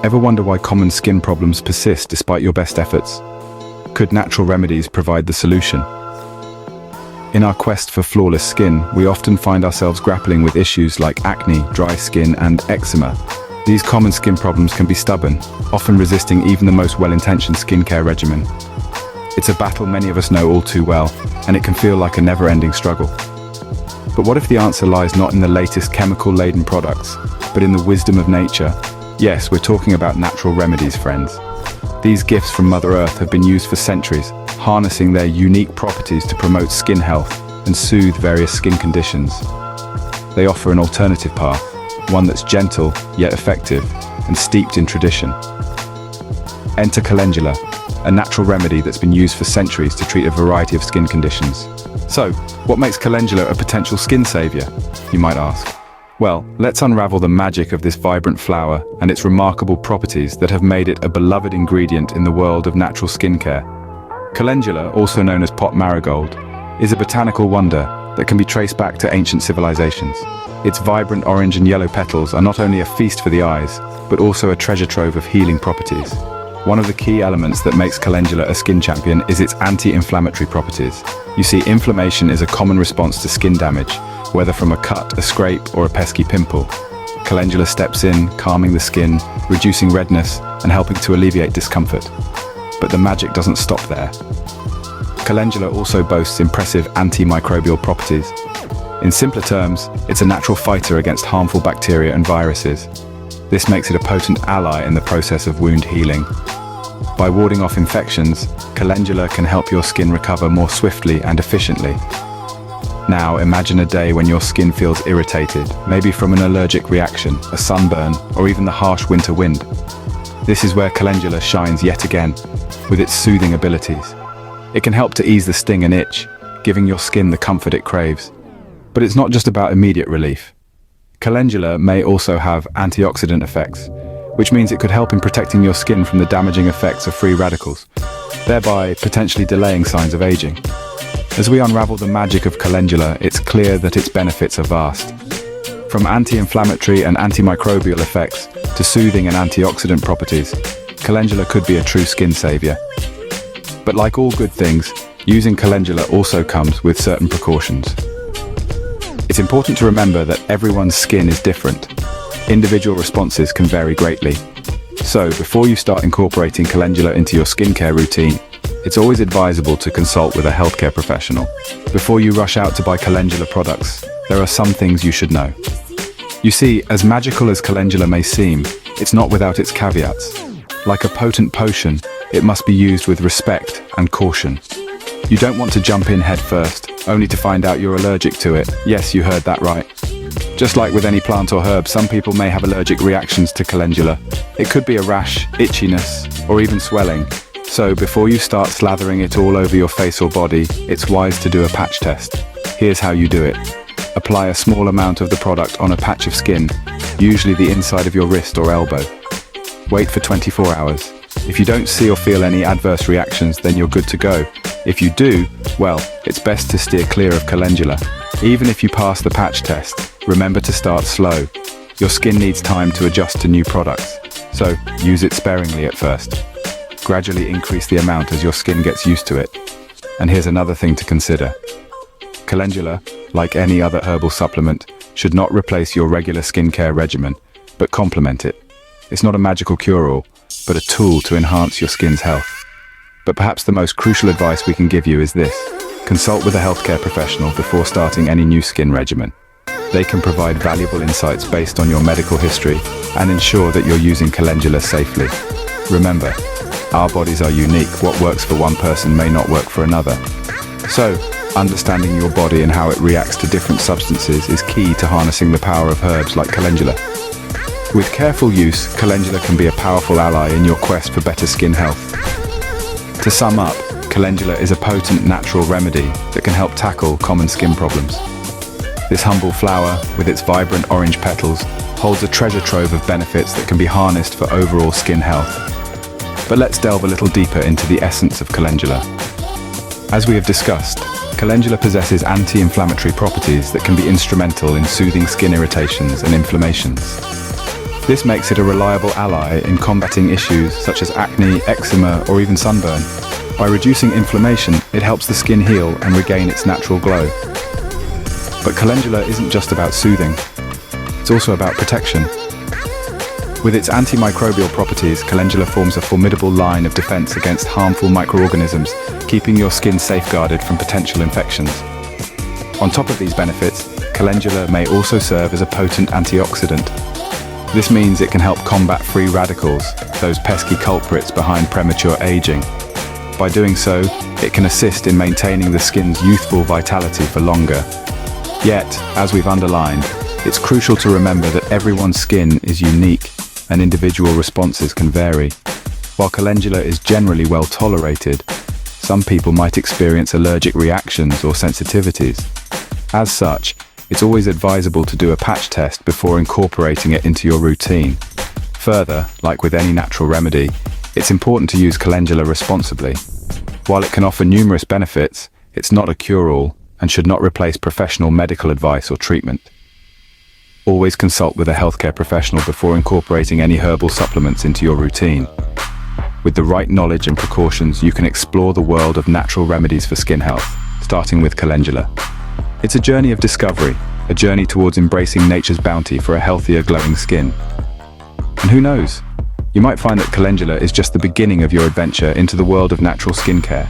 Ever wonder why common skin problems persist despite your best efforts? Could natural remedies provide the solution? In our quest for flawless skin, we often find ourselves grappling with issues like acne, dry skin, and eczema. These common skin problems can be stubborn, often resisting even the most well-intentioned skincare regimen. It's a battle many of us know all too well, and it can feel like a never-ending struggle. But what if the answer lies not in the latest chemical-laden products, but in the wisdom of nature? Yes, we're talking about natural remedies, friends. These gifts from Mother Earth have been used for centuries, harnessing their unique properties to promote skin health and soothe various skin conditions. They offer an alternative path, one that's gentle yet effective and steeped in tradition. Enter Calendula, a natural remedy that's been used for centuries to treat a variety of skin conditions. So, what makes Calendula a potential skin savior, you might ask? Well, let's unravel the magic of this vibrant flower and its remarkable properties that have made it a beloved ingredient in the world of natural skincare. Calendula, also known as pot marigold, is a botanical wonder that can be traced back to ancient civilizations. Its vibrant orange and yellow petals are not only a feast for the eyes, but also a treasure trove of healing properties. One of the key elements that makes Calendula a skin champion is its anti-inflammatory properties. You see, inflammation is a common response to skin damage, whether from a cut, a scrape, or a pesky pimple. Calendula steps in, calming the skin, reducing redness, and helping to alleviate discomfort. But the magic doesn't stop there. Calendula also boasts impressive antimicrobial properties. In simpler terms, it's a natural fighter against harmful bacteria and viruses. This makes it a potent ally in the process of wound healing. By warding off infections, Calendula can help your skin recover more swiftly and efficiently. Now, imagine a day when your skin feels irritated, maybe from an allergic reaction, a sunburn, or even the harsh winter wind. This is where Calendula shines yet again, with its soothing abilities. It can help to ease the sting and itch, giving your skin the comfort it craves. But it's not just about immediate relief. Calendula may also have antioxidant effects, which means it could help in protecting your skin from the damaging effects of free radicals, thereby potentially delaying signs of aging. As we unravel the magic of Calendula, it's clear that its benefits are vast. From anti-inflammatory and antimicrobial effects to soothing and antioxidant properties, Calendula could be a true skin savior. But like all good things, using Calendula also comes with certain precautions. It's important to remember that everyone's skin is different. Individual responses can vary greatly. So, before you start incorporating Calendula into your skincare routine, it's always advisable to consult with a healthcare professional. Before you rush out to buy Calendula products, there are some things you should know. You see, as magical as Calendula may seem, it's not without its caveats. Like a potent potion, it must be used with respect and caution. You don't want to jump in head first, only to find out you're allergic to it. Yes, you heard that right. Just like with any plant or herb, some people may have allergic reactions to Calendula. It could be a rash, itchiness, or even swelling. So before you start slathering it all over your face or body, it's wise to do a patch test. Here's how you do it. Apply a small amount of the product on a patch of skin, usually the inside of your wrist or elbow. Wait for 24 hours. If you don't see or feel any adverse reactions, then you're good to go. If you do, well, it's best to steer clear of Calendula. Even if you pass the patch test, remember to start slow. Your skin needs time to adjust to new products, so use it sparingly at first. Gradually increase the amount as your skin gets used to it. And here's another thing to consider. Calendula, like any other herbal supplement, should not replace your regular skincare regimen, but complement it. It's not a magical cure-all, but a tool to enhance your skin's health. But perhaps the most crucial advice we can give you is this. Consult with a healthcare professional before starting any new skin regimen. They can provide valuable insights based on your medical history and ensure that you're using Calendula safely. Remember, our bodies are unique. What works for one person may not work for another. So, understanding your body and how it reacts to different substances is key to harnessing the power of herbs like Calendula. With careful use, Calendula can be a powerful ally in your quest for better skin health. To sum up, Calendula is a potent natural remedy that can help tackle common skin problems. This humble flower, with its vibrant orange petals, holds a treasure trove of benefits that can be harnessed for overall skin health. But let's delve a little deeper into the essence of Calendula. As we have discussed, Calendula possesses anti-inflammatory properties that can be instrumental in soothing skin irritations and inflammations. This makes it a reliable ally in combating issues such as acne, eczema, or even sunburn. By reducing inflammation, it helps the skin heal and regain its natural glow. But calendula isn't just about soothing, it's also about protection. With its antimicrobial properties, calendula forms a formidable line of defense against harmful microorganisms, keeping your skin safeguarded from potential infections. On top of these benefits, calendula may also serve as a potent antioxidant. This means it can help combat free radicals, those pesky culprits behind premature aging. By doing so, it can assist in maintaining the skin's youthful vitality for longer. Yet, as we've underlined, it's crucial to remember that everyone's skin is unique and individual responses can vary. While calendula is generally well tolerated, some people might experience allergic reactions or sensitivities. As such, it's always advisable to do a patch test before incorporating it into your routine. Further, like with any natural remedy, it's important to use calendula responsibly. While it can offer numerous benefits, it's not a cure-all and should not replace professional medical advice or treatment. Always consult with a healthcare professional before incorporating any herbal supplements into your routine. With the right knowledge and precautions, you can explore the world of natural remedies for skin health, starting with calendula. It's a journey of discovery, a journey towards embracing nature's bounty for a healthier, glowing skin. And who knows? You might find that calendula is just the beginning of your adventure into the world of natural skincare.